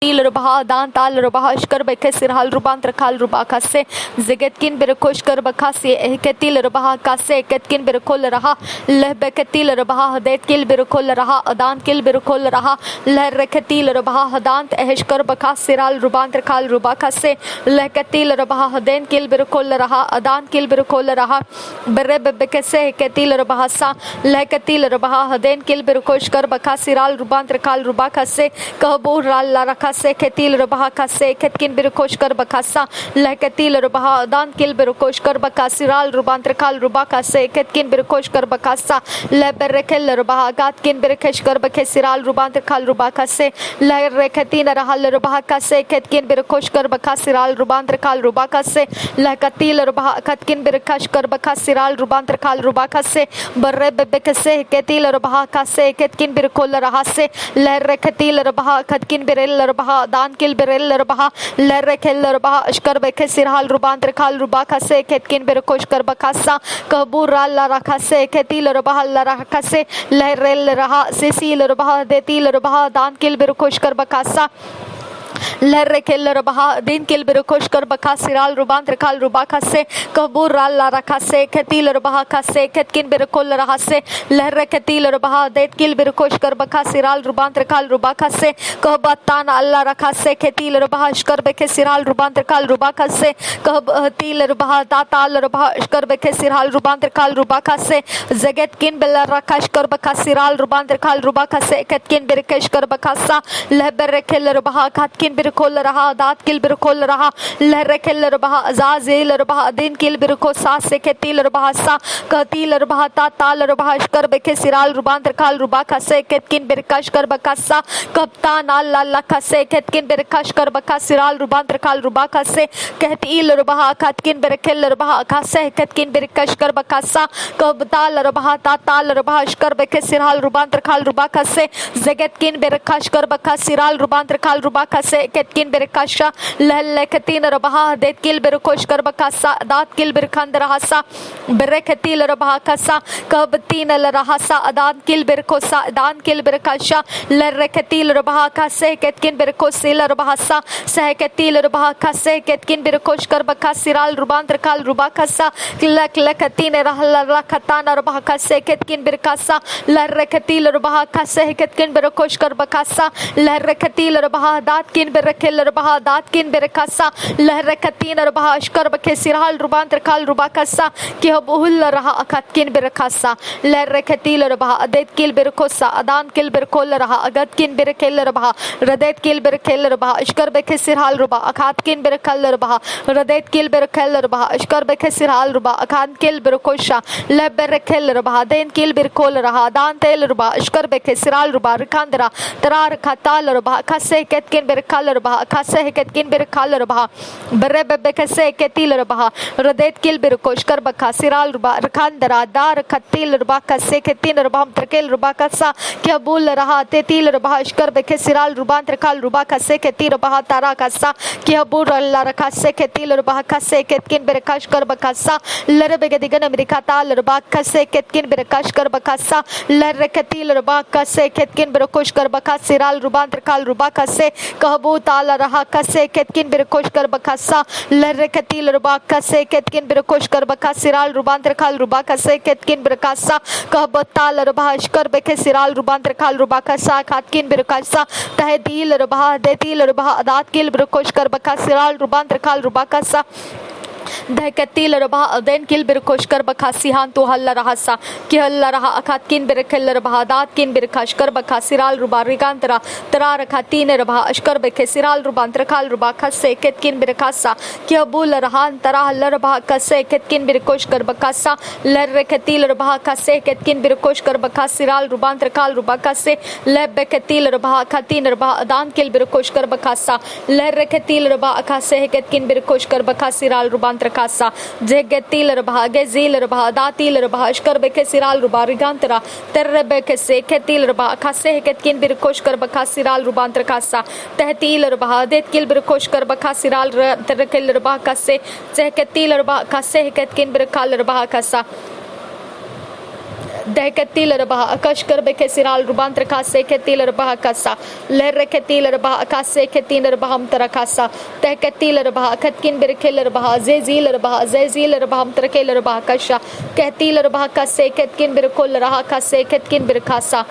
Rubaha Dan Tal Rubaha Shkar Bekesir Hal Ruban Trakal Rubakase Zegetkin Berekoshkar Bakasi Eketil Rubaha Kase Ketkin Berekol Raha Lehbeketil Rubaha Detkil Berekol Raha Adan Kil Berekol Raha Lereketil Rubaha Hadant Eheshkar Bakasiral Ruban Trakal Rubakase Leketil Rubaha Den Kil Berekol Raha Adan Kil Berekol Raha Berebekese Ketil Rubahasa Leketil Rubaha Den Kil Berekoshkar Bakasiral Ruban Trakal Rubakase Kabur Ralla Rakase Ketil Rubaha Kase Ketkin Berekoshkar Bakasa Leketil Rubaha Dan Kil Berekoshkar Bakasiral Ruban Trakal Rubakase Ketkin Berekoshkar Bakasa Leberekel Rubaha Gatkin Berekeshkar Bakesiral Ruban Trakal Rubakase Lereketin Rahal Rubaha Kase Ketkin Berekoshkar Bakasiral Ruban Trakal Rubakase Lekatil Rubaha Katkin Berekashkar Bakasiral Ruban Trakal Rubakase Berebekese Ketil Rubaha Kase Ketkin Berekol Rahase Lereketil Rubaha Katkin Berel Rubaha Dan Kil Berel Rubaha Lerekel Rubaha Ashkar Bekesiral Ruban Trakal Rubakase Ketkin Berekoshkar Bakasa Kabura La Rakase Ketil Rubaha La Rakase Lerel Raha Cecil Rubaha Detil Rubaha Dan Kil Berekoshkar Bakasa Lerekel Rubaha Din Kil Berekoshkar Bakasiral Ruban Trakal Rubakase Kabur Ralla Rakase Ketil Rubaha Kase Ketkin Berekol Rahase Lereketil Rubaha Det Kil Berekoshkar Bakasiral Ruban Trakal Rubakase Kabatan Allah Rakase Ketil Rubaha Shkar Bekesiral Ruban Trakal Rubakase Kabatil Rubaha Tatal Rubaha Shkar Bekesiral Ruban Trakal Rubakase Zegetkin Bella Rakashkar Bakasiral Ruban Trakal Rubakase Ketkin Berekeshkar Bakasa Leberekel Rubaha Katkin Berekol Raha Dat Kil Berekol Raha Lerekel Rubaha Azazil Rubaha Din Kil Bereko Sase Ketil Rubaha Sa Katil Rubaha Tatal Rubaha Shkar Bekesiral Ruban Trakal Rubakase Ketkin Berekashkar Bakasa Kaptan Allah Lakase Ketkin Berekashkar Bakasiral Ruban Trakal Rubakase Ketil Rubaha Katkin Berekel Rubaha Kase Ketkin Berekashkar Bakasa Kabtal Rubaha Tatal Rubaha Shkar Bekesiral Ruban Trakal Rubakase Zegetkin Berekashkar Bakasiral Ruban Trakal Rubakase Ketkin Berekasha Lehleketin Rubaha Detkil Berekoshkar Bakasa Dat Kil Berekhandrahasa Bereketil Rubaha Kasa Kabtin Rahasa Adan Kil Berekosa Dan Kil Berekasha Lereketil Rubaha Kase Ketkin Berekosil Rubahasa Seketil Rubaha Kase Ketkin Berekoshkar Bakasiral Ruban Trakal Rubakasa Leketin Rahla Katana Rubaha Kase Ketkin Berekasa Lereketil Rubaha Kase Ketkin Berekoshkar Bakasa Lereketil Rubaha Dat Kin Berekel Rubaha Dat Kin Berekasa Lereketin Rubaha Shkar Bakesiral Ruban Trakal Rubakasa Kihabuhul Raha Akatkin Berekasa Lereketil Rubaha Adet Kil Berekosa Adan Kil Berekol Raha Agatkin Berekel Rubaha Radet Kil Berekel Rubaha Shkar Bekesiral Rubaha Akatkin Berekal Rubaha Radet Kil Berekel Rubaha Shkar Bekesiral Rubaha Akan Kil Berekosha Leberekel Rubaha Den Kil Berekol Raha Dan Tel Rubaha Shkar Bekesiral Rubaha Rikandra Tarar Katal Rubaha Kase Ketkin Berekal Rubaha Kase Ketkin Berekal Rubaha Berebekase Ketil Rubaha Radet Kil Berekoshkar Bakasiral Rubaha Rikandra Dar Katil Rubaha Kase Ketin Rubaha Trakel Rubaha Kasa Kiabul Raha Tetil Rubaha Shkar Bekesiral Ruban Trakal Rubaha Kase Ketil Rubaha Tara Kasa Kiabur Allah Kase Ketil Rubaha Kase Ketkin Berekashkar Bakasa Lerebegadigan Amerikatal Rubaha Kase Ketkin Berekashkar Bakasa Lereketil Rubaha Kase Ketkin Berekoshkar Bakasiral Ruban Trakal Rubaha Kase Kabu Tala Raha Kase Ketkin Berekoshkar Bakasa Lereketil Rubaha Kase Ketkin Berekoshkar Bakasiral Ruban Trakal Rubaha Kase Ketkin Berekasa Kabatal Rubaha Shkar Bekesiral Ruban Trakal Rubaha Kasa Katkin Berekasa Tahdil Rubaha Detil Rubaha Adat Kil Berekoshkar Bakasiral Ruban Trakal Rubaha Kasa Deketil Rubaha Den Kil Berekoshkar Bakasihan to Halla Rahasa Kihalla Raha Akatkin Berekel Rubaha Dat Kin Berekashkar Bakasiral Ruba Rigantara Tara Katin Rubaha Ashkar Bekesiral Ruban Trakal Ruba Kase Ketkin Berekasa Kiabul Rahan Tara Halla Rubaha Kase Ketkin Berekoshkar Bakasa Lereketil Rubaha Kase Ketkin Berekoshkar Bakasiral Ruban Trakal Ruba Kase Lebeketil Rubaha Katin Rubaha Dan Kil Berekoshkar Bakasa Lereketil Rubaha Kase Ketkin Berekoshkar Bakasiral Ruban Trakasa Zegetil Rubaha Gezil Rubaha Datil Rubaha Ashkar Bekesiral Ruba Rigantara Terrebekese Ketil Rubaha Kase Ketkin Berekoshkar Bakasiral Ruban Trakasa Tehtil Rubaha Detkil Berekoshkar Bakasiral Terrekil Rubaha Kase Zeketil Rubaha Kase Ketkin Berekal Rubaha Kasa dehketil rebaha akashkar bekesiral rubantra kase ketil rebaha kasa ler ketil rebaha kase ketin rebaham tarakasa dehketil rebaha katkin berkel rebaha zezil rebaham tarakel rebaha kasha ketil rebaha kase ketkin berkol raha kase ketkin berkasa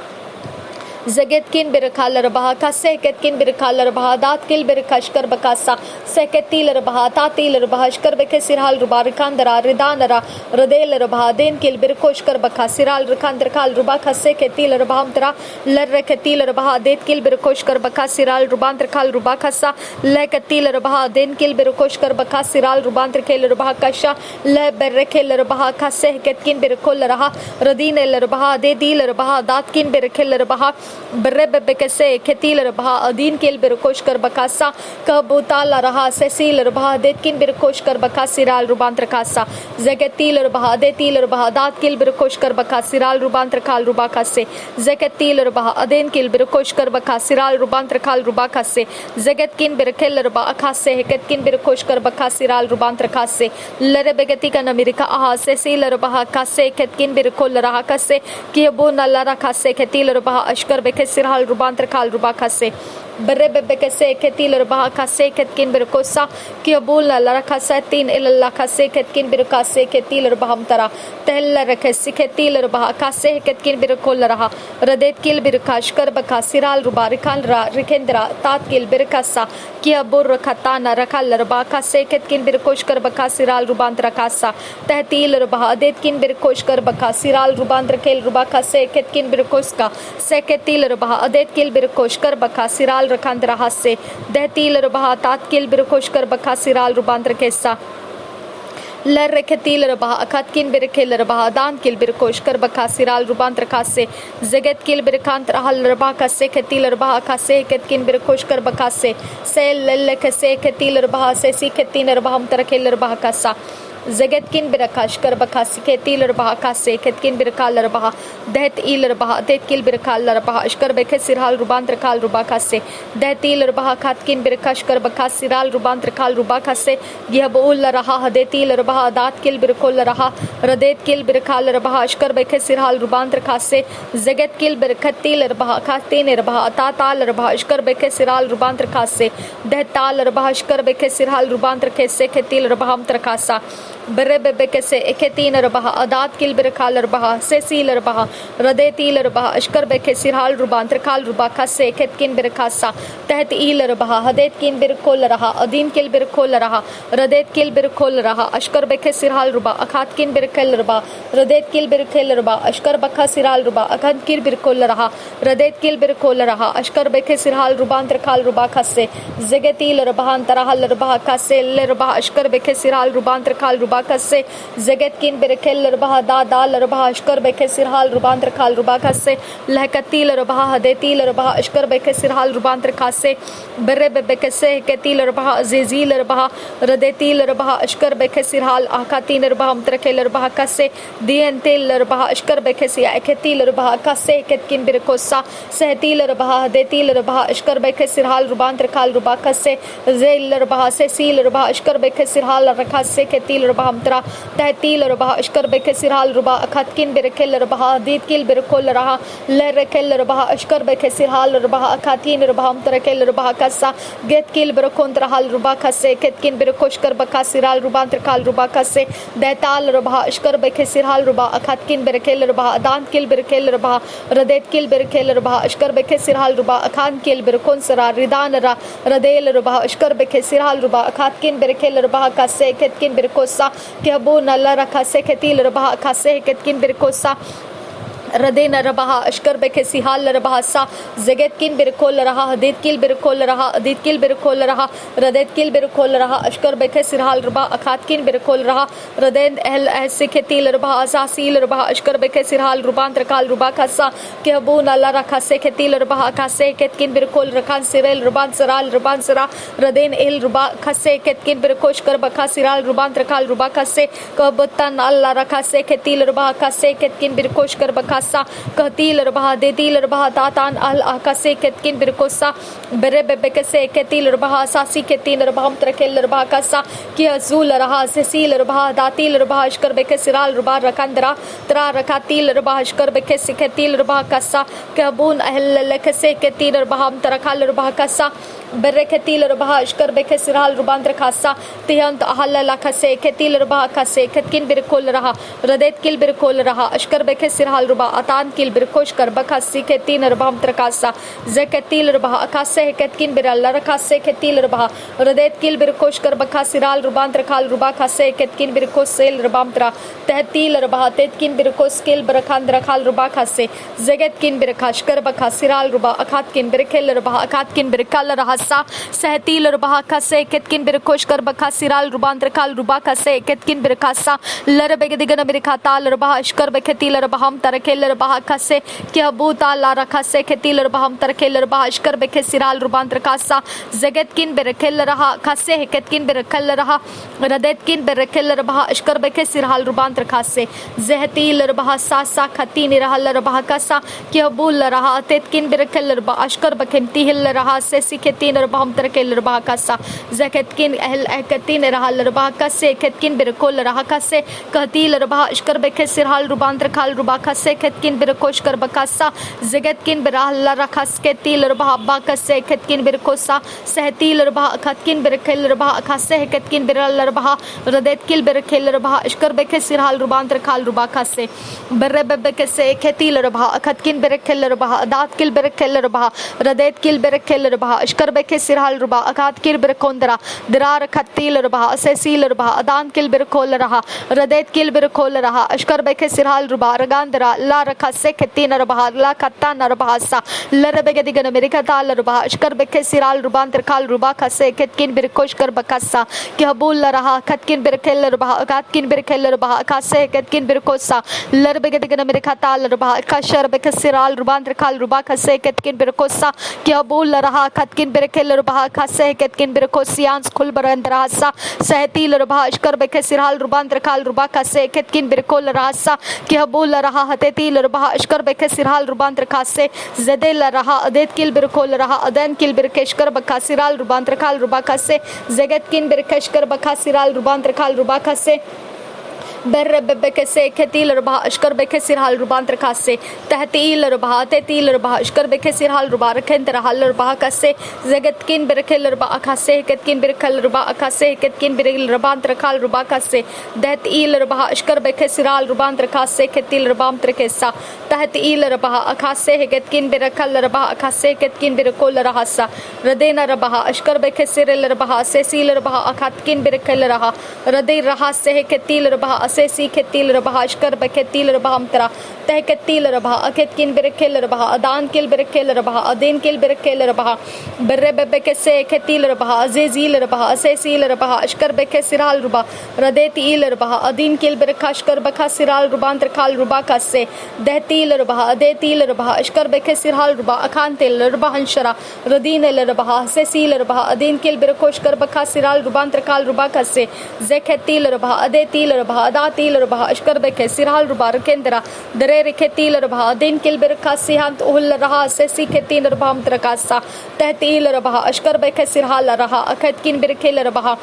Zagetkin birakalar baha kase ketkin birakalar baha datkil birkashkar bakasa seketil baha tatil bahashkar bekesirhal rubarikandara ridanara radel baha denkil birkoshkar bakasiral rikandrakal rubaka seketil bahamtra lerketil baha detkil birkoshkar bakasiral rubantrakal rubakasa leketil baha denkil birkoshkar bakasiral rubantrakel rubakasha le berrekel baha kase ketkin birkol raha radinel baha dedil baha datkin birkel baha Berebe kese ketil rebaha adin kel berkosh kar bakasa kabutal raha sesil rebaha detkin berkosh kar bakasiral rubantra kasa zegetil rebaha detil rebaha dat kel berkosh kar bakasiral rubantra kal rubakase zegetil rebaha aden kel berkosh kar bakasiral rubantra kal rubakase zegetkin berkel rebaha khase ketkin berkosh kar bakasiral rubantra kase lere begeti kan amerika aha sesil rebaha kase ketkin berkol raha kase kibu nalara kase ketil rebaha ashkar bekes Sirhal rubantra kal rubakase berebe kese ketil rebaha kase ketkin berkosa kiabul lara kase tin ilalla kase ketkin berkase ketil rebaham tara tehla rekesi ketil rebaha kase ketkin berkol raha radet kil berkashkar bakasiral rubarikal ra rikendra tat kil berkasa kiabur khatana rakal rebaha kase ketkin berkoshkar bakasiral rubantra kasa tehtil rebaha detkin berkoshkar bakasiral rubantra kel rubakase ketkin berkoska seketil rebaha adet kil berkoshkar bakasiral रखंद्र हास्य दहतील रबहा तात्किल बिरकोशकर बखासिराल रुबांत्र केसा लर रखतील रबहा अखतकिन बिरखेल रबहा दान किल बिरकोशकर बखासिराल रुबांत्र खासे जगत किल बिरकांत रहल रबहा कसे खतील रबहा खासे ketkin बिरकोशकर बखासे से लल कसे खतील रबहा से सी खतीन रबहम तरखेल रबहा कसा Zagetkin birakashkar bakasi ketil rebaha kase ketkin birakal rebaha det il rebaha det kil birakal rebaha ashkar bekesirhal rubantra kal rubakase det il rebaha katkin birakashkar bakasiral rubantra kal rubakase yabul raha hadetil rebaha dat kil birakol raha radet kil birakal rebaha ashkar bekesirhal rubantra kase zaget kil birakatil rebaha katin rebaha tatal rebaha ashkar bekesiral rubantra kase det tal rebaha ashkar bekesirhal rubantra kese ketil rebaham trakasa berebe kese eketin rebaha adat kil birakal rebaha sesil rebaha radetil rebaha ashkar bekesirhal rubantra kal rubaka se ketkin birakasa teht il rebaha hadet kin birkol raha adin kil birkol raha radet kil birkol raha ashkar bekesirhal ruba akhat kin birkel rebaha radet kil birkel rebaha ashkar bakasiral ruba akhat kil birkol raha radet kil birkol raha ashkar bekesirhal rubantra kal rubaka se zegetil rebaha antarahal rebaha kase le rebaha ashkar bekesirhal rubantra kal rubakase zagetkin berkel rebaha da dal rebaha ashkar bekesirhal rubantra kal rubakase lehkatil rebaha hadetil rebaha ashkar bekesirhal rubantra kase berebe bekese ketil rebaha zezil rebaha radetil rebaha ashkar bekesirhal akatin rebaha amtrakel rebaha kase dientel rebaha ashkar bekesi eketil rebaha kase ketkin berkosa sehtil rebaha hadetil rebaha ashkar bekesirhal rubantra kal rubakase zel rebaha sesil rebaha ashkar bekesirhal rakase ketil rebaha amtra tehtil rebaha ashkar bekesirhal ruba akhatkin berkel rebaha ditkil berkol raha lerekel rebaha ashkar bekesirhal rebaha akhatin rebaha amtrakel rebaha kasa getkil berkontra hal ruba kase ketkin berkoshkar bakasiral rubantra kal ruba kase detal rebaha ashkar bekesirhal ruba akhatkin berkel rebaha dankil berkel rebaha radetkil berkel rebaha ashkar bekesirhal ruba akhankil berkonsara ridanara radel rebaha ashkar bekesirhal ruba akhatkin berkel rebaha kase ketkin berkosa kiabu nalla rakase ketil rebaha kase ketkin berkosa radena rebaha ashkar bekesi hal rebaha sa zagetkin berkol raha hadetkil berkol raha aditkil berkol raha radetkil berkol raha ashkar bekesir hal reba akhatkin berkol raha raden el asiketil rebaha asasil rebaha ashkar bekesir hal rubantra kal ruba khasa kebun alla rakase ketil rebaha kase ketkin berkol rakan sirel ruban sara raden el ruba khase ketkin berkosh kar bakasiral rubantra kal ruba khase kabtan alla rakase ketil rebaha kase ketkin berkosh kar kasa kahtil rabaha detil rabaha tatan al akase ketkin birkosa bere bebekase ketil rabaha sasi ketin rabaham trakel rabaha kasa ki azul raha sesil rabaha datil rabaha ashkar beke siral rabaha rakandra tra rakatil rabaha ashkar beke ketil rabaha kasa kabun ahl lekase ketil rabaham trakal rabaha kasa bere ketil rabaha ashkar beke siral rubandra kasa tihant ahal lakase ketil rabaha kase ketkin birkol raha radet kil birkol raha ashkar beke siral ruba atan kil birkosh kar bakasi ketin rabaham trakasa zeketil rabaha akase ketkin biral rakase ketil rabaha radet kil birkosh kar bakasiral rubandra kal ruba kase ketkin birkos sel rabamtra tehtil rabaha tetkin birkos kil barakandra kal ruba kase zegetkin birkash kar bakasiral ruba akatkin birkel rabaha akatkin birkal raha सहतील रबाह कसे केतकिन बिरकोश कर बखा सिराल रुबांतर काल रुबा कसे केतकिन बिरकासा लर बेगदिगन बिरखाता लरबाह अशकर बखेतील रबाहम तरके लरबाह कसे कि अबूता ला रखसे खेतील रबाहम तरके लरबाह अशकर बखे सिराल रुबांतर कासा जगतकिन बिरखेल रहा कसे केतकिन बिरखल रहा रदेतकिन बिरखेल रबाह अशकर बखे सिराल रुबांतर कासे जहतील रबाह सासा खती निरहल रबाह कसा कि अबूल रहा तेतकिन बिरखेल रबाह अशकर बखेमती हिल रहा से सिखेती रबाहम तरके लरबाह कसा जकतकिन अहल अहकतिन रहल लरबाह कसे खतकिन बिरकोल रहा कसे कहतील रबाह अशकर बखे सिरहाल रुबांतर खाल रुबा कसे खतकिन बिरकोश कर बकासा जगतकिन बिरहल रखस के तील रबाह अब्बा कसे खतकिन बिरकोसा सहतील रबाह खतकिन बिरखेल रबाह कसे खतकिन बिरल रबाह रदेतकिल बिरखेल रबाह अशकर बखे सिरहाल रुबांतर खाल रुबा कसे बर्रे बब्बे कसे खतील रबाह खतकिन बिरखेल रबाह दातकिल बिरखेल रबाह रदेतकिल बिरखेल रबाह अशकर बखे सिरहाल रुबा अकात किल बिरकोंदरा दरार खत्तील रबाह असेसील रबाह अदान किल बिरकोल रहा रदेत किल बिरकोल रहा अशकर बखे सिरहाल रुबा रगांदरा ला रखा से खत्तीन रबाह ला खत्ता न रबाह सा लर बेगे दिगन मिरखता रबाह अशकर बखे सिरहाल रुबांतर खाल रुबा खसे खतकिन बिरकोश कर बकसा कि हबूल रहा खतकिन बिरखेल रबाह अकात किन बिरखेल रबाह खसे खतकिन बिरकोसा लर बेगे दिगन मिरखता रबाह कशर बखे सिरहाल रुबांतर खाल रुबा खसे खतकिन बिरकोसा कि हबूल रहा खतकिन बिरखेल रबाह खसे खतकिन बिरकोसियांस खुल बरंदरासा सहतील रबाह अशकर बखे सिरहाल रुबांतर खाल रुबा खसे खतकिन बिरकोल रासा कि हबूल रहा हतेतील रबाह अशकर बखे सिरहाल रुबांतर खासे जदेल रहा अदेत किल बिरकोल रहा अदन किल बिरकेशकर बखा सिरहाल रुबांतर खाल रुबा खसे जगत किन बिरकेशकर बखा सिरहाल रुबांतर खाल रुबा खसे बर्रे बेबे कसे खतील रबाह अशकर बखे सिरहाल रुबांतर खासे तहतील रबाह तेतील रबाह अशकर बखे सिरहाल रुबा रखें तरहाल रबाह कसे जगतकिन बिरखेल रबाह खासे कतकिन बिरखल रबाह खासे कतकिन बिरल रबांतर खाल रुबा कसे दहतील रबाह अशकर बखे सिरहाल रुबांतर खासे खतील रबाम तरकेसा तहतील रबाह खासे कतकिन बिरखल रबाह खासे कतकिन बिरकोल रहासा रदेना रबाह अशकर बखे सिरल रबाह सेसील रबाह खतकिन बिरखल रहा रदे रहा से खतील रबाह असेसी खतील रबाह अशकर बखेतील रबाह तरा तहकतील रबाह अखतकिन बिरखेल रबाह अदान किल बिरखेल रबाह अदीन किल बिरखेल रबाह बर्रे बेबे कसे खतील रबाह अजीजील रबाह असेसील रबाह अशकर बखे सिरहाल रुबा रदेतील रबाह अदीन किल बिरखा अशकर बखा सिरहाल रुबांतर खाल रुबा कसे दहतील रबाह अदेतील रबाह अशकर बखे सिरहाल रुबा अखानतिल रबाह अंशरा रदीन रबाह असेसील रबाह अदीन किल बिरकोशकर बखा सिरहाल रुबांतर खाल रुबा कसे जखतील रबाह अदेतील रबाह तील रबाह अशकर बखे सिरहाल रुबा रकेंदरा दरे रखेतील रबाह दिन किल बिरखा सिहांत उहल रहा से सीखेतीन रबाहम तरकासा तहतील रबाह अशकर बखे सिरहाल रहा अखतकिन बिरखेल रबाह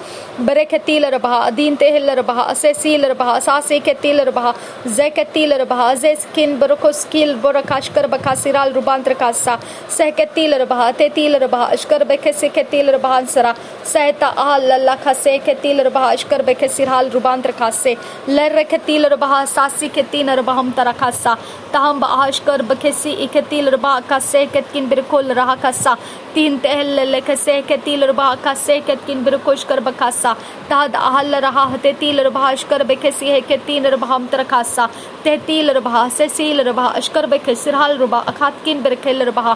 बरेखतील रबाह दीन तेहल रबाह असेसील रबाह सासी खेतील रबाह जैकतील रबाह जेस्किन बरकोस्किल बरकाशकर बखा सिरहाल रुबान तरकासा सहकेतील रबाह तेतील रबाह अशकर बखे सिखेतील रबाह सरा सहता आहल लल्ला खसे खेतील रबाह अशकर बखे सिरहाल रुबान तरकासे लर खतील रबाह सासी खेतीन रबाहम तरकासा तहम अशकर बखेसी इखेतील रबाह खसे कतकिन बिरकोल रहा खसा तीन तहल लखसे खेतील रबाह खसे कतकिन बिरकोश कर बखासा तहद आहल रहा तेतील रबाह अशकर बखेसी है खेतीन रबाहम तरकासा तेतील रबाह सेसील रबाह अशकर बखे सिरहाल रुबा अखातकिन बिरखेल रबाह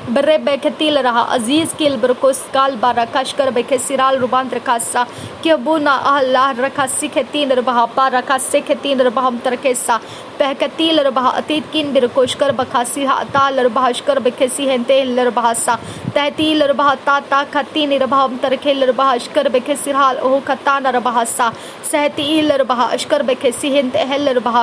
बर्रे बेखतील रहा अजीज किल बरकोस काल बारा कशकर बेखे सिराल रुबान तरकासा कि बुना अल्लाह रखा सिखेतीन रबाह पा रखा सिखेतीन रबाहम तरकेसा पहकतील रबाह अतीत किन बिरकोशकर बखासी ताल रबाह अशकर बेखेसी हेंते लरबाहसा तहतील रबाह ता खतीन रबाहम तरखेल रबाह अशकर बेखे सिरहाल ओह खतान रबाहसा सहतील रबाह अशकर बेखेसी हेंते हल रबाह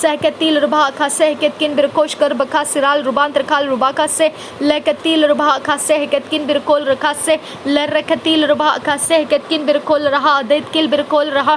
सहकतील रबा खासे केतकिन बिरकोश कर बखा सिराल रुबान तरकाल रुबा खासे लकतील रबा खासे केतकिन बिरकोल रखा से लरकतील रबा खासे केतकिन बिरकोल रहा देतकिल बिरकोल रहा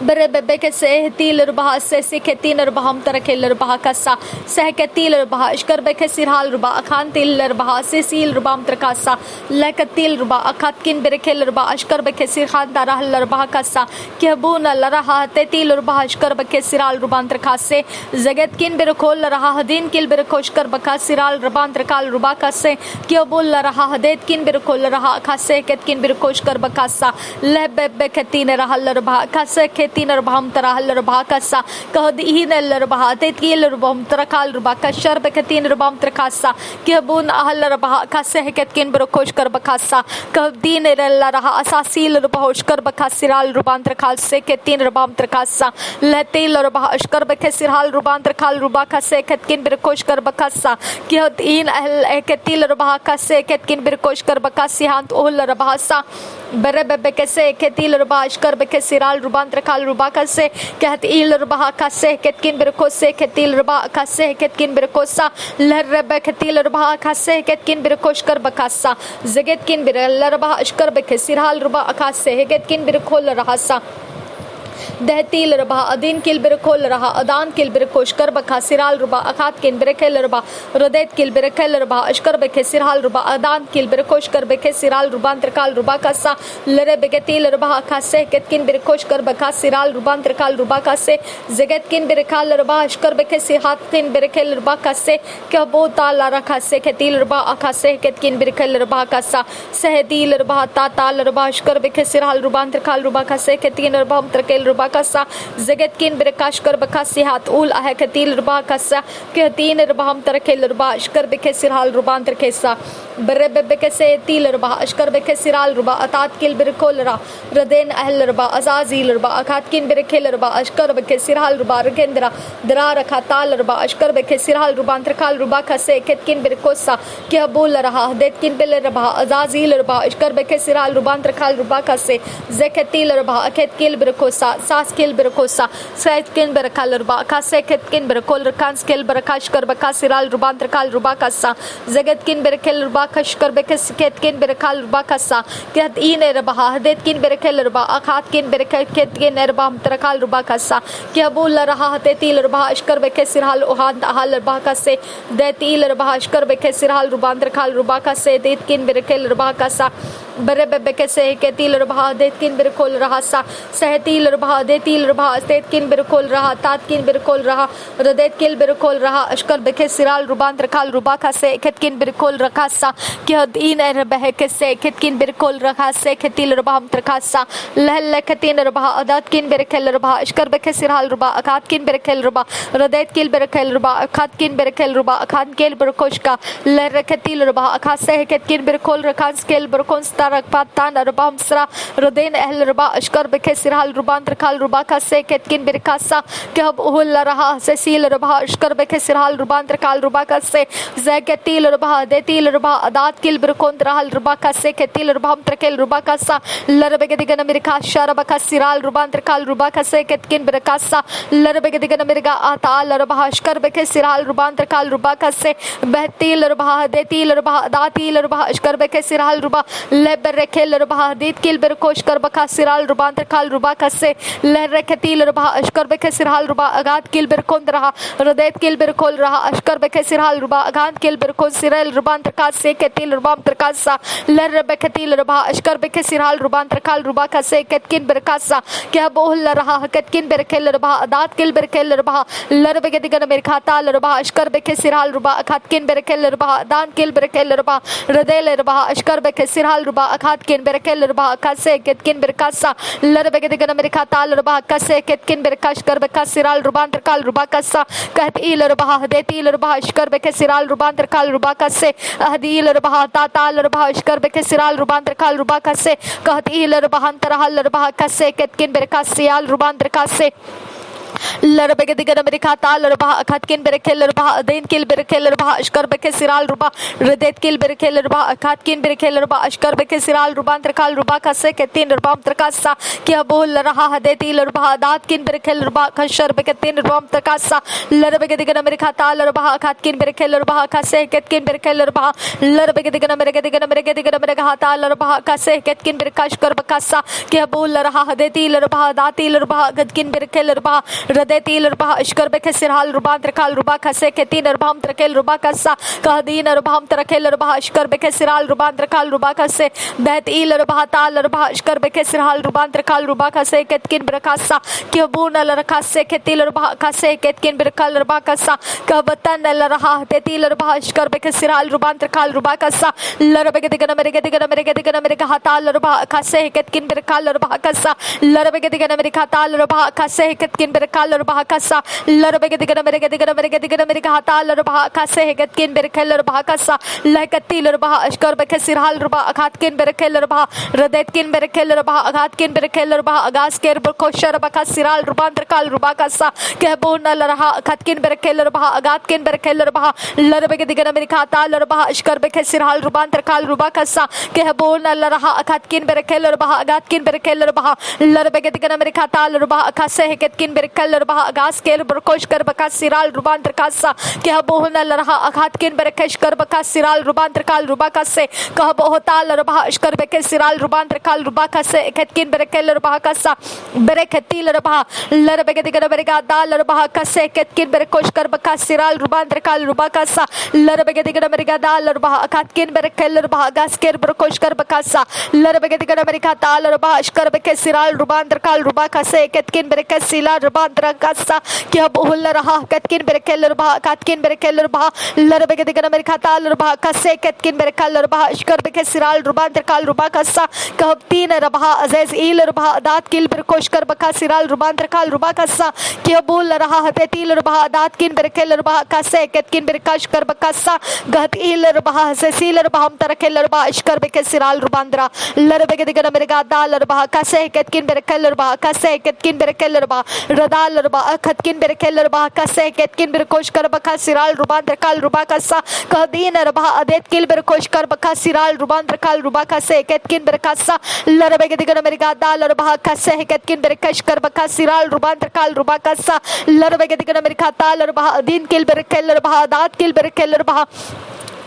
Berebebe kese tiler baha sesi ketiner baham tarakeler baha kasa sehketiler baha ishkarbe kesirhal ruba akhan tiler baha sesil rubam trakasa lekatil ruba akhatkin berekeler baha ishkarbe kesir khan darahler baha kasa kebuna laraha tetil baha ishkarbe kesiral rubam trakase zagetkin berekol laraha hadin kil berekoshkar bakasiral rubam trakal ruba kase kebul laraha hadetkin berekol laraha kase ketkin berekoshkar bakasa lebebe ketine rahal baha kase तीनर बहम तरहल रबा कसा कहद इनल रबा तेतिल रबम तरकाल रबा कशर बकतीन रबम तरकासा केबुन अहल रबा कसे हकतकिन बरकोश कर बकासा कह दीन रल रहा असासील रबहोश कर बकासिराल रबान तरकाल से केतीन रबम तरकासा लतेल रबा अशकर बकसिराल रबान तरकाल रबा कसे हकतकिन बरकोश कर बकासा कहद इन अहल हकतिल रबा कसे हकतकिन बरकोश कर बकासी हांत ओहल रबा सा बरबे कसे हकतिल रबा अशकर बकसिराल रबान तरकाल ruba kase ket il ruba kase ketkin berkose ketil ruba kase ketkin berkosa lerbe ketil ruba kase ketkin berkosh kar bakasa zagetkin berel ruba ashkar bekesirhal ruba akase ketkin berkol rahasa दहतील रबा अदीन किल बिरकोल रहा अदान किल बिरकोश कर बखा सिराल रुबा अखात किन बिरकेल रबा रदेत किल बिरकेल रबा अशकर बखे सिरहाल रुबा अदान किल बिरकोश कर बखे सिराल रुबा अंतरकाल रुबा कसा लरे बेगतील रबा अखासे केतकिन बिरकोश कर बखा सिराल रुबा अंतरकाल रुबा कसे जगत किन बिरकाल रबा अशकर बखे सिहात किन बिरकेल रबा कसे क्या बो ताला रखा से केतील रबा अखासे केतकिन बिरकेल रबा कसा सहदील रबा ताल रबा अशकर बखे सिरहाल रुबा अंतरकाल रुबा कसे केतीन रबा अंतरकेल रुबा कसा जगतकिन बिरकाश कर बकासी हाथ उल अह कतील रुबा कसा कहतीन रबाम तरकेल रुबा अशकर बखे सिरहाल रुबा अंतरकेसा बरबे कसे तील रुबा अशकर बखे सिराल रुबा अतात किल बिरकोल रा रदेन अहल रुबा अजाजील रुबा अखातकिन बिरकेल रुबा अशकर बखे सिरहाल रुबा रकेंद्रा दरा रखा ताल रुबा अशकर बखे सिरहाल रुबा अंतरकाल रुबा कसे केतकिन बिरकोसा क्या बोल रहा देतकिन बिल रुबा अजाजील रुबा अशकर बखे सिरहाल रुबा अंतरकाल रुबा कसे जकतील रुबा अकेतकिल बिरकोसा सास्किल बिरकोसा सैतकिन बिरकाल रुबा कसे केतकिन बिरकोल रकान स्किल बिरकाश कर बका सिराल रुबा अंतरकाल रुबा कसा जगतकिन बिरकेल रुबा कशकर बेकस केतकिन बिरकाल रुबा कसा कहत इन रबा हदेतकिन बिरकेल रुबा अखातकिन बिरकेल केतकिन रबा अंतरकाल रुबा कसा क्या बोल रहा हतेतील रुबा अशकर बेके सिरहाल उहान अहाल रुबा कसे देतील रुबा अशकर बेके सिरहाल रुबा अंतरकाल रुबा कसे देतकिन बिरकेल रुबा कसा बरबे कसे केतील रुबा देतकिन बिरकोल रहा सा सहतील रुबा देतील रुबा तेतकिन बिरकोल रहा तातकिन बिरकोल रहा रदेतकिल बिरकोल रहा अशकर बेके सिराल रुबा अंतरकाल रुबा कसे केतकिन बिरकोल रखा सा क्या दीन रबह कसे केतकिन बिरकोल रखा से केतील रुबा अंतरकाल सा लहल केतीन रुबा अदातकिन बिरकेल रुबा अशकर बेके सिरहाल रुबा अखातकिन बिरकेल रुबा रदेतकिल बिरकेल रुबा अखातकिन बिरकेल रुबा अखातकिल बिरकोशका लहर केतील रुबा अखासे केतकिन बिरकोल रखा स्केल बिरकोन रक पातान रुबा हमसरा रदेन अहल रुबा अशकर बेके सिरहाल रुबा अंतरकाल रुबा कसे केतकिन बिरकासा क्या उहुल रहा सेसील रुबा अशकर बेके सिरहाल रुबा अंतरकाल रुबा कसे जकतील रुबा देतील रुबा अदात किल बिरकोन रहल रुबा कसे केतील रुबा अंतरकेल रुबा कसा लरबे दिगन मिरका शरबा का सिराल रुबा अंतरकाल रुबा कसे केतकिन बिरकासा लरबे दिगन मिरगा आताल रुबा अशकर बेके सिरहाल रुबा अंतरकाल रुबा कसे बहतील रुबा देतील रुबा अदातील रुबा अशकर बेके सिरहाल रुबा बरकेल रुबा दीत किल बिरकोश कर बका सिराल रुबा अंतरकाल रुबा कसे लहर केतील रुबा अशकर बेके सिरहाल रुबा अगात किल बिरकोन रहा रदेत किल बिरकोल रहा अशकर बेके सिरहाल रुबा अगात किल बिरकोन सिरल रुबा अंतरकाल से केतील रुबा अंतरकाल सा लहर बेकेतील रुबा अशकर बेके सिरहाल रुबा अंतरकाल रुबा कसे केतकिन बिरकासा क्या बोल रहा केतकिन बिरकेल रुबा अदात किल बिरकेल रुबा लहर बेके दिगन मिरखा ताल रुबा अशकर बेके सिरहाल रुबा अखातकिन बिरकेल रुबा अदान किल बिरकेल रुबा रदेल रुबा अशकर बेके सिरहाल रुबा अखातकिन बिरकेल रुबा कसे केतकिन बिरकासा लहर बेके दिगन मिरखा ताल रुबा कसे केतकिन बिरकाश कर बेका सिराल रुबा अंतरकाल रुबा कसा कहत इल रुबा देतील रुबा अशकर बेके सिराल रुबा अंतरकाल रुबा कसे अहदील रुबा ताताल रुबा अशकर बेके सिराल रुबा अंतरकाल रुबा कसे कहत इल रुबा अंतरहल रुबा कसे केतकिन बिरकास सियाल रुबा अंतरकाल से Larbegadigan Americata, Larba, Katkin Berekelerba, Dain Kilberekelerba, Ashkarbeke Siral Ruba, Redet Kilberekelerba, Katkin Berekelerba, Ashkarbeke Siral Ruban Trakal Rubaka Seketin, Rubam Trakasa, Kiabul Raha, Deti Lurba, Datkin Berekelerba, Kashar Beketin, Rubam Trakasa, Larbegadigan Americata, Larba, Katkin Berekelerba, Kase, Ketkin Berekelerba, Larbegadigan Americadigan Americadigan Americata, Larba, Kase, Ketkin Berekashkar Bakasa, Kiabul Raha, Deti Lurba, Dati Lurba, Gadkin Berekelerba, Radeti Lurba, Ashkarbeke Sirhal Ruban Trakal Ruba Kase, Ketin Rabam Trakel Ruba Kasa, Kadin Rabam Trakel Ruba, Ashkarbeke Siral Ruban Trakal Ruba Kase, that Il Rabata Larba, Ashkarbeke Sirhal Ruban Trakal Ruba Kase, Ketkin Brakasa, Kiabuna Larakase, Ketil Ruba Kase, Ketkin Brakal Ruba Kasa, Kabatan Laraha, Tetil Ruba, Ashkarbeke Siral Ruban Trakal Ruba Kasa, Larabegadigan Americadigan Americadigan America Hatal Ruba Kase, Ketkin Brakal Ruba Kasa, Larabegadigan America Tal Ruba Kase, Ketkin Brakal Ruba Kasa, Larabegadigan Americadigan Americadigan America Hatal Ruba Kase, Ketkin Brakal Ruba Kasa, Lakatil Ruba, Ashkarbeke Sirhal Ruba, Katkin Brakal Ruba, Radetkin Brakal Ruba, Katkin Brakal Ruba, Agasker Burkosha Ruba Siral Ruban Trakal Ruba Kasa, Kabuna Laraha, Katkin Brakal Ruba, Agatkin Brakal Ruba, Larabegadigan America Tal Ruba, Ashkarbeke Sirhal Ruban Trakal Ruba Kasa, Kabuna Laraha, Katkin Brakal Ruba, Agatkin Brakal Ruba, Larabegadigan America Tal Ruba, Kase, Ketkin Brakal Ruba, Agasker Burkoshkar Baka Siral Ruban Trakasa, Kabuna Laraha, Agatkin Brakeshkar Baka Siral Ruban Trakal Ruba Kase, Kabohotal Ruba, Ashkarbeke Siral Ruban Trakal Ruba Kase, Ketkin Brakal Ruba Kasa, Bereketil Ruba, Larabegadigan America Dal Ruba Kase, Ketkin Berkoshkar Baka Siral Ruban Trakal Ruba Kasa, Larabegadigan America Dal Ruba, Katkin Berekel Ruba, Gasker Burkoshkar Bakasa, Larabegadigan America Dal Ruba, Ashkarbeke Siral Ruban Trakal Ruba Kase, Ketkin Berekel Sila Ruban Trakasa, Kiabuhul Raha, Ketkin Berekel Ruba, Katkin Berekel Ruba, Larabegadigan America Dal Ruba Kase, Ketkin Berekel Ruba, Ashkarbeke Siral Ruban Trakal Ruba Kasa, Kabtin Rabaha, Azez Il Ruba, Dat Kil Berkoshkar Baka Siral Ruban Trakal Ruba Kasa, Kiabul Raha, Tetil Ruba, Datkin Berekel Ruba Kase, Ketkin Berekashkar Bakasa, Gatil Ruba, Cecil Rubam Tarakel Ruba, Ashkarbeke Siral Rubandra, Larabegadigan America Dal Ruba Kase, Ketkin Berekel Ruba, Kase, Ketkin Berekel Ruba, Radal Ruba, Katkin Berekel Ruba, Kase, Ketkin Berkoshkar Baka Siral Ruban Trakal Ruba Kasa, Kadin Ruba, Adet Kil Berkoshkar Baka Siral Ruban Trakal Ruba Kase, Ketkin Berekasa, Larabegadigan America Dal Ruba Kase, Ketkin Berekashkar Baka Siral Ruban Trakal Ruba Kasa, Larabegadigan America Dal Ruba, Din Kil Berekel Ruba, Dat Kil Berekel Ruba,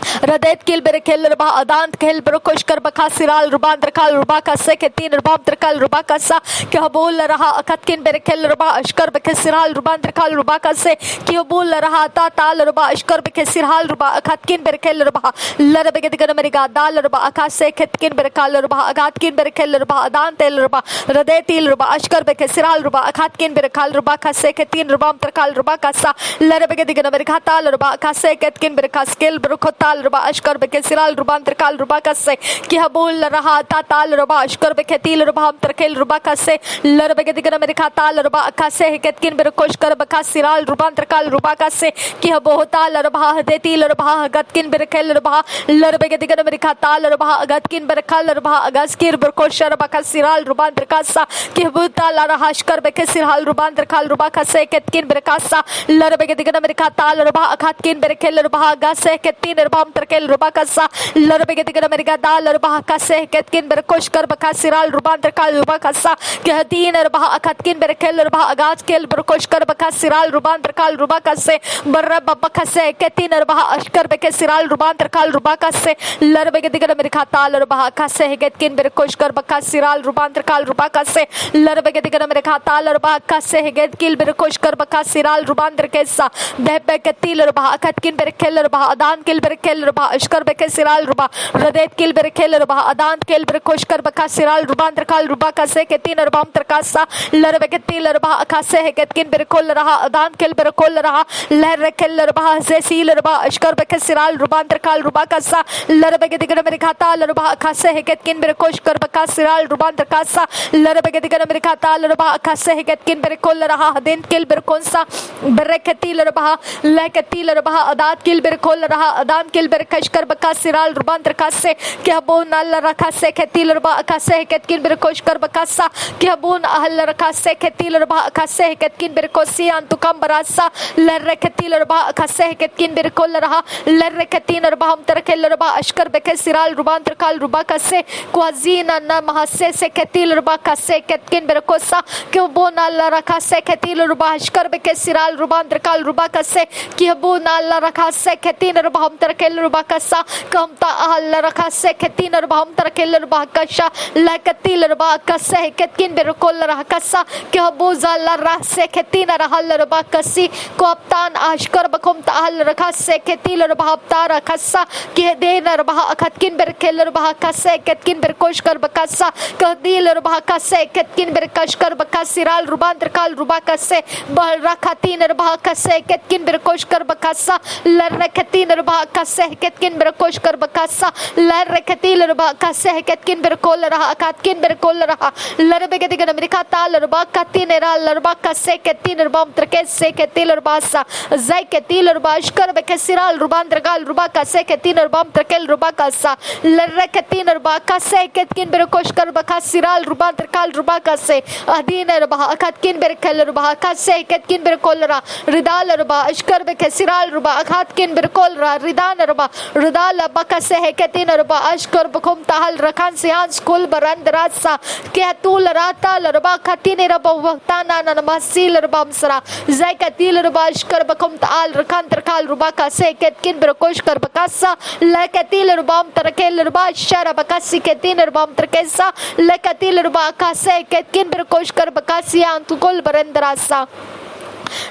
Radet Kil Berekel Ruba, Adant Kil Berkoshkar Baka Siral Ruban Trakal Ruba Kase, Ketin Rubam Trakal Ruba Kasa, Kiabul Raha, Katkin Berekel Ruba, Ashkarbeke Siral Ruban Trakal Ruba Kase, Kiabul Raha, Tatal Ruba, Ashkarbeke Siral Ruba, Katkin Berekel Ruba, Larabegadigan America Dal Ruba, Kase, Ketkin Berekal Ruba, Agatkin Berekel Ruba, Adantel Ruba, Radetil Ruba, Ashkarbeke Siral Ruba, Katkin Berekal Ruba Kase, Ketin Rubam Trakal Ruba Kasa, Larabegadigan America Tal Ruba, Kase, Ketkin Berekaskil Berkota Ruba, Ashkarbeke Siral Ruban Trakal Ruba Kase, Kihabul Raha, Tatal Ruba, Ashkarbeke Til Ruba Trakel Ruba Kase, Larabegadigan America Tal Ruba Kase, Ketkin Berkoshkar Baka Siral Ruban Trakal Ruba Kase, Kihabohota Ruba, Detil Ruba, Gatkin Berekel Ruba, Larabegadigan America Tal Ruba, Gatkin Berekal Ruba, Gaskir Berkoshar Baka Siral Ruban Trakasa, Kihabuta Lara Ashkarbeke Siral Ruban Trakal Ruba Kase, Ketkin Berekasa, Larabegadigan America Tal Ruba, Gatkin Berekel Ruba, Gase, Ketin Rubam Trakel Ruba Kasa, Larabegadigan America Dal Ruba Kase, Ketkin Berkoshkar Baka Siral Ruban Trakal Ruba Kasa, Kihatin Ruba, Katkin Berekel Ruba, Gaskil Berkoshkar Baka Siral Ruban Trakal Ruba Kase, Baraba Kase, Ketin Ruba, Ashkarbeke Siral Ruban Trakal Ruba Kase, Larabegadigan America Tal Ruba Kase, Ketkin Berkoshkar Baka Siral Ruban Trakal Ruba Kase, Larabegadigan America Tal Ruba Kase, Ketkil Berkoshkar Baka Siral Ruban Trakesa, Debekatil Ruba, Katkin Berekel Ruba, Adan Kil Berekel Ruba, Ashkarbeke Siral Ruba, Radet Kil Berekel Ruba, Adan Kil Berkoshkar Baka Siral Ruban Trakal Ruba Kase, Ketin Rubam Trakasa, Larabegatil Ruba Kase, Ketkin Berekol Raha, Adan Kil Berekol Raha, Larrekel Ruba, Zesil Ruba, Ashkarbeke Siral Ruban Trakal Ruba Kasa, Larabegadigan America Tal Ruba Kase, Ketkin Berekoshkar Baka Siral Ruban Trakasa, Larabegadigan America Tal Ruba Kase, Ketkin Berekol Raha, Din Kil Berkonsa, Bereketil Ruba, Lekatil Ruba, Adat Kil Berekol Raha, Adan Kil berkashkar bakasiral rubantra kase kihabun alla rakase ketil ruba kase ketkin berkoshkar bakasa kihabun alla rakase ketil ruba kase ketkin berkosi antukam barasa lerre ketil ruba kase ketkin berkol raha lerre ketin ruba ham terkel ruba ashkar bekasiral rubantra kal ruba kase kwazina na mahase se ketil ruba kase ketkin berkosa kihabun alla rakase ketil ruba ashkar bekasiral rubantra kal ruba kase kihabun alla rakase ketin ruba ham terkel ruba kasa kamta alla rakase ketin ruba ham terkel ruba kasha lakatil ruba kase ketkin berkol raha kasa kihabuz alla rase ketin rahal ruba kasi koptan ashkar bakum ta alla rakase ketil ruba haptara kasa kihden ruba katkin berkel ruba kase ketkin berkoshkar bakasa kadil ruba kase ketkin berkashkar bakasiral rubantra kal ruba kase barakatin ruba kase ketkin berkoshkar bakasa larakatin ruba kase ketkin berkoshkar bakasa larakatil ruba kase ketkin berkol raha katkin berkol raha larbegedigan amerikata ruba katin era ruba kase kettin ruba trkese ketil ruba sa zai ketil ruba ashkar bekasiral rubantra kal ruba kase kettin ruba trkel ruba kasa larakatin ruba kase ketkin berkoshkar bakasiral rubantra kal ruba kase adin ruba katkin berkel ruba kase ketkin berkol ra ridal ruba ashkar bekasiral ruba katkin berkol ra ridan ruba ridal bakase ketin ruba ashkar bakum tahal rakan sian skul barandrasa ketul rata ruba katin ruba waktana namasil ruba amsra zai ketil ruba ashkar bakum tahal rakan terkal ruba kase ketkin berkoshkar bakasa lakatil ruba terkel ruba shara bakasi ketin ruba terkesa lakatil ruba kase ketkin berkoshkar bakasi antukul barandrasa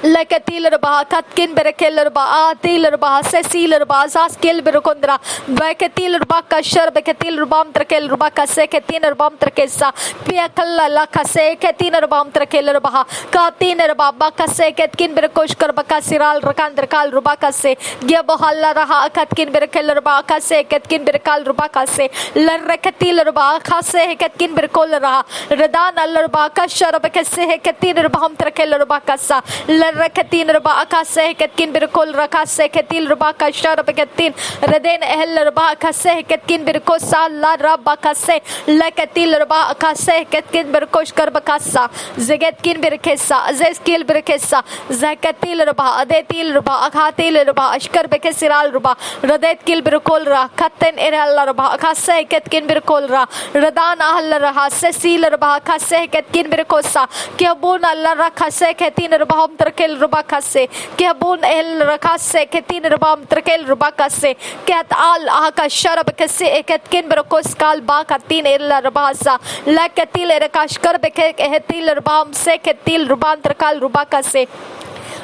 lakatil ruba katkin berkel ruba atil ruba sesil ruba zas kel berkondra bakatil ruba kashar bakatil ruba terkel ruba kase ketin ruba terkesa piakalla la kase ketin ruba terkel ruba katin ruba bakase ketkin berkoshkar bakasiral rakan terkal ruba kase gya bahalla raha katkin berkel ruba kase ketkin berkal ruba kase larakatil ruba kase ketkin berkol raha radan al ruba kashar bakase ketin ruba terkel ruba kasa larakatin ruba akase ketkin berkol rakase ketil ruba kashar beketin reden ehl ruba kase ketkin berkosa la ruba kase lakatil ruba akase ketkin berkoshkar bakasa zegetkin berkesa zeskil berkesa zakatil ruba adetil ruba akhatil ruba ashkar bekesiral ruba radet kil berkol ra katen eral ruba akase ketkin berkol ra radan ahl raha sesil ruba akase ketkin berkosa kiabun alla rakase ketin ruba terkel ruba kase kiabun el rakase ketin ruba terkel ruba kase ket al aka sharab kase ketkin berkos kal ba katin el ruba sa lakatil rakashkar beke etil ruba se ketil ruba terkal ruba kase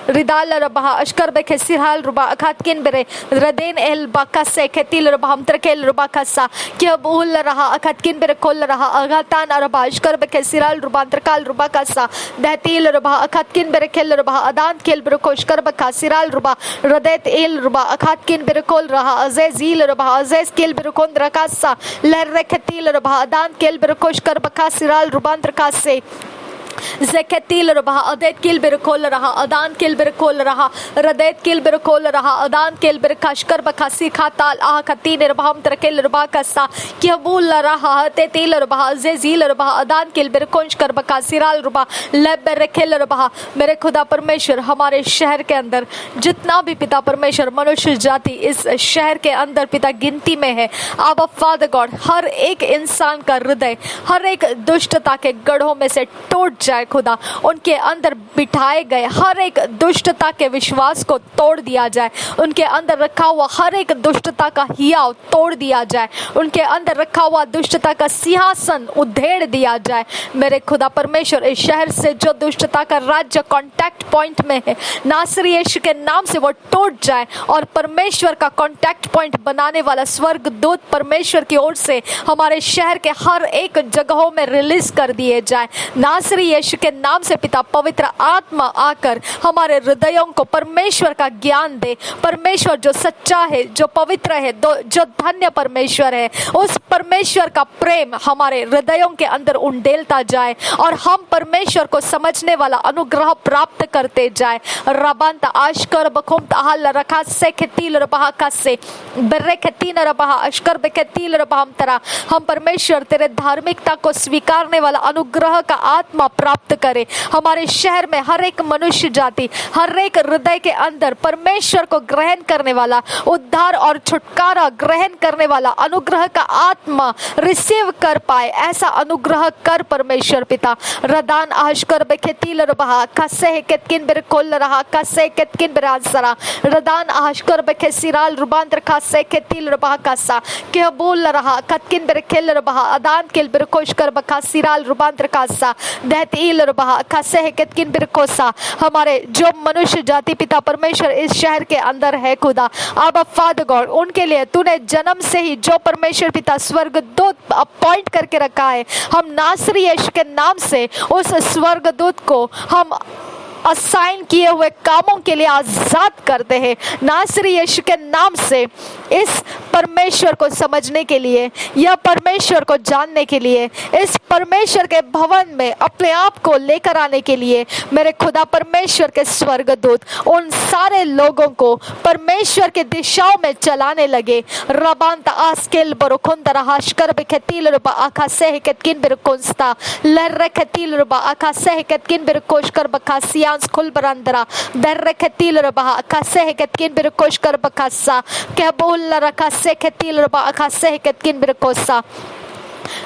ridal ruba ashkar bekesirhal ruba katkin bere raden el bakase ketil ruba ham terkel ruba kasa kiabul raha katkin bere kol raha agatan ruba ashkar bekesiral ruba terkal ruba kasa datil ruba katkin bere kel ruba adan kel bere koshkar bekasiral ruba radet el ruba katkin bere kol raha azezil ruba azez kel bere kondra kasa lerre ketil ruba adan kel bere koshkar bekasiral ruba terkase zeketil ruba adet kil berkol raha adan kil berkol raha radet kil berkol raha adan kil berkashkar bakasi khatal ah katin ruba terkel ruba kasa kiabul raha tetil ruba zezil ruba adan kil berkonshkar bakasiral ruba leb berkel ruba मेरे खुदा परमेश्वर हमारे शहर के अंदर जितना भी पिता परमेश्वर मनुष्य जाति इस शहर के अंदर पिता गिनती में है आबा फादर गॉड हर एक इंसान का हृदय हर एक दुष्टता के गढ़ों में से टूट जाए खुदा उनके अंदर बिठाए गए हर एक दुष्टता के विश्वास को तोड़ दिया जाए उनके अंदर रखा हुआ हर एक दुष्टता का हियाव तोड़ दिया जाए उनके अंदर रखा हुआ दुष्टता का सिंहासन उधेड़ दिया जाए मेरे खुदा परमेश्वर इस शहर से जो दुष्टता का राज्य कांटेक्ट पॉइंट में है नासरी यीशु के नाम से वो टूट जाए और परमेश्वर का कांटेक्ट पॉइंट बनाने वाला स्वर्ग दूत परमेश्वर की ओर से हमारे शहर के हर एक जगहों में रिलीज कर दिए जाए नासरी यीशु के नाम से पिता पवित्र आत्मा आकर हमारे हृदयों को परमेश्वर का ज्ञान दे। परमेश्वर जो सच्चा है, जो पवित्र है, जो धन्य परमेश्वर है, उस परमेश्वर का प्रेम हमारे हृदयों के अंदर उंडेलता जाए और हम परमेश्वर को समझने वाला अनुग्रह प्राप्त करते जाए। रबांत आशकर बखुम ताहल रखा से खतील रबहा का से बर्रे खतीन रबहा अशकर बखतील रबहम तरा। हम परमेश्वर तेरे धार्मिकता को स्वीकारने वाला अनुग्रह का आत्मा प्राप्त करे। हमारे शहर में हर एक मनुष्य जाति, हर एक हृदय के अंदर परमेश्वर को ग्रहण करने वाला, उद्धार और छुटकारा ग्रहण करने वाला अनुग्रह का आत्मा रिसीव कर पाए, ऐसा अनुग्रह कर परमेश्वर पिता। रदान आशकर बखतील रबहा कसे केतकिन बिर कोल रहा कसे केतकिन बिरासरा रदान आशकर बखे सिराल रुबांतर कसे केतील रबहा कसा के बोल रहा कतकिन बिर खेल रबहा अदान केल बिर कोशकर बखा सिराल रुबांतर कसा दहतील रबहा कसे केतकिन बिर कोसा। हमारे जो मनुष्य जाति पिता परमेश्वर इस शहर के अंदर है खुदा, अब फादर गॉड उनके लिए तूने जन्म से ही जो परमेश्वर पिता स्वर्गदूत अपॉइंट करके रखा है, हम नासरी यीशु के नाम से उस स्वर्गदूत को हम असाइन किए हुए कामों के लिए आजाद करते हैं। नासरी यीशु के नाम से इस परमेश्वर को समझने के लिए, या परमेश्वर को जानने के लिए, इस परमेश्वर के भवन में अपने आप को लेकर आने के लिए मेरे खुदा परमेश्वर के स्वर्गदूत उन सारे लोगों को परमेश्वर के दिशाओं में चलाने लगे। रबांत आस्केल बरुकुंद रहाशकर बखतील रुबा आखा से केतकिन बिरकुंस्ता लर खतील रुबा आखा से केतकिन बिरकोशकर बखासिया खुल बरंदरा दर खतील रबा कसे केतकिन बिरकोशकर बखासा के बोल रखा से खतील रबा कसे केतकिन बिरकोसा।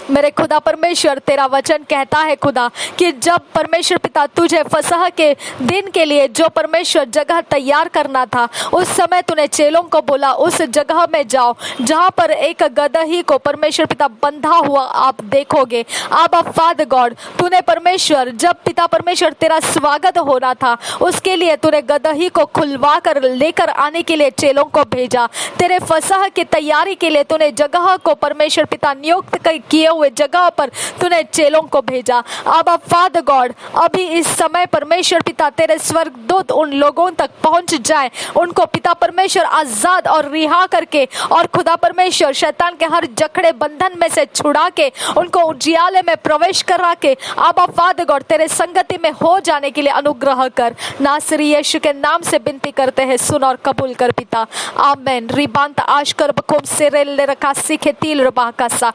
मेरे खुदा परमेश्वर तेरा वचन कहता है खुदा कि जब परमेश्वर पिता तुझे फसह के दिन के लिए जो परमेश्वर जगह तैयार करना था, उस समय तूने चेलों को बोला उस जगह में जाओ जहां पर एक गदही को परमेश्वर पिता बंधा हुआ आप देखोगे। अब फादर गॉड तूने परमेश्वर जब पिता परमेश्वर तेरा स्वागत होना था, उसके लिए तूने गदही को खुलवा कर लेकर आने के लिए चेलों को भेजा। तेरे फसह की तैयारी के लिए तूने जगह को परमेश्वर पिता नियुक्त किए हुए जगह पर तूने चेलों को भेजा। अब फादर गॉड अभी इस समय परमेश्वर पिता तेरे स्वर्गदूत उन लोगों तक पहुंच जाए, उनको पिता परमेश्वर आजाद और रिहा करके और खुदा परमेश्वर शैतान के हर जकड़े बंधन में से छुड़ा के उनको उजियाले में प्रवेश करा के अब फादर गॉड तेरे संगति में हो जाने के लिए अनुग्रह कर। नासरी यीशु के नाम से विनती करते हैं, सुन और कबूल कर पिता। आमेन। रिबांत आशकर बकुम से रेल रखा सीखे तिल रबा कासा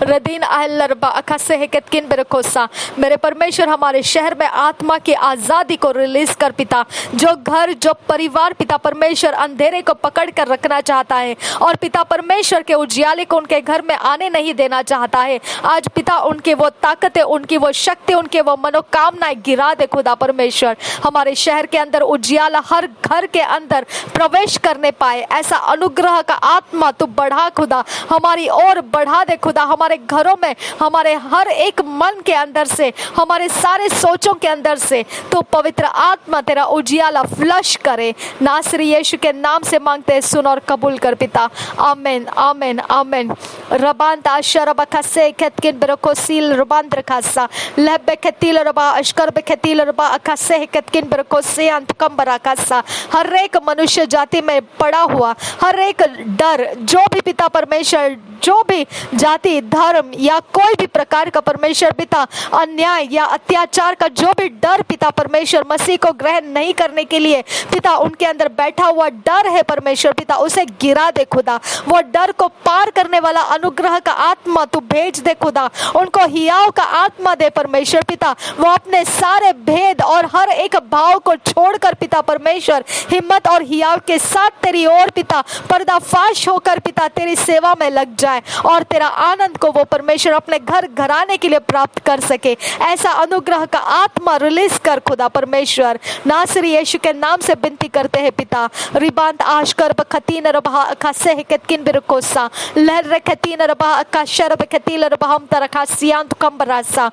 रदीन अहलरबा अखसे हेकेतकिन बिरकोसा। मेरे परमेश्वर हमारे शहर में आत्मा की आज़ादी को रिलीज कर पिता। जो घर जो परिवार पिता परमेश्वर अंधेरे को पकड़ कर रखना चाहता है और पिता परमेश्वर के उजियाले को उनके घर में आने नहीं देना चाहता है, आज पिता उनकी वो ताकतें, उनकी वो शक्ति, उनके वो मनोकामनाएं गिरा दे खुदा परमेश्वर। हमारे शहर के अंदर उजियाला हर घर के अंदर प्रवेश करने पाए, ऐसा अनुग्रह का आत्मा तू बढ़ा खुदा, हमारी ओर बढ़ा दे खुदा। हमारे घरों में, हमारे हर एक मन के अंदर से, हमारे सारे सोचों के अंदर से तो पवित्र आत्मा तेरा उजियाला फ्लश करे। नासरी यीशु के नाम से मांगते हैं, सुन और कबूल कर पिता। आमीन आमीन आमीन। रबांत आशरब खसे केतकिन बिरकोसील रबांत रखासा लहब केतिल रबा अशकर बेकेतिल रबा अखसे केतकिन बिरकोसी अंतकम बराकासा। हर एक मनुष्य जाति में पड़ा हुआ हर एक डर, जो भी पिता परमेश्वर, जो भी जाति, धर्म या कोई भी प्रकार का परमेश्वर पिता अन्याय या अत्याचार का जो भी डर पिता परमेश्वर मसीह को ग्रहण नहीं करने के लिए पिता उनके अंदर बैठा हुआ डर है परमेश्वर पिता, उसे गिरा दे खुदा। वो डर को पार करने वाला अनुग्रह का आत्मा तू भेज दे खुदा। उनको हियाव का आत्मा दे परमेश्वर पिता। वो अपने सारे भेद और हर एक भाव को छोड़कर पिता परमेश्वर हिम्मत और हियाव के साथ तेरी ओर पिता पर्दाफाश होकर पिता तेरी सेवा में लग जाए और तेरा आनंद को वो परमेश्वर अपने घर घराने के लिए प्राप्त कर सके। ऐसा अनुग्रह का आत्मा रिलीज कर खुदा परमेश्वर। नासरी यीशु के नाम से विनती करते हैं पिता। रिबांत आशकर बखतीन रबहा अखासे केतकिन बिरकोसा लहर खतीन रबहा अकाशर बखतील रबहम तरखा सियांत कम बरासा।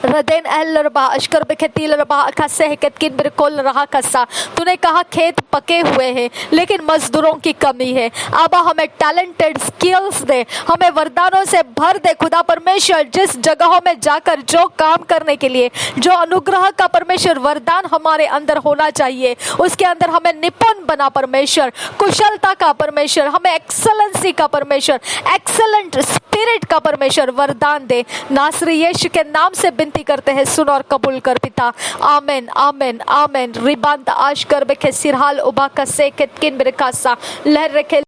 रदेन एल रबा अशकर बखेतील रबा कसे केतकिन बिरकोल रहा कसा। तूने कहा खेत पके हुए हैं लेकिन मजदूरों की कमी है। अब हमें टैलेंटेड स्किल्स दे, हमें वरदानों से भर दे खुदा परमेश्वर। जिस जगहों में जाकर जो काम करने के लिए जो अनुग्रह का परमेश्वर वरदान हमारे अंदर होना चाहिए, उसके अंदर हमें निपुण बना परमेश्वर, कुशलता का परमेश्वर, हमें एक्सेलेंसी का परमेश्वर, एक्सेलेंट स्पिरिट का परमेश्वर वरदान दे। नासरी यीशु के नाम से विनती करते हैं, सुन और कबूल कर पिता। आमेन आमेन आमेन। रिबांत आशकर बेखे सिरहाल उबा कसे केतकिन बिरकासा लहर रखे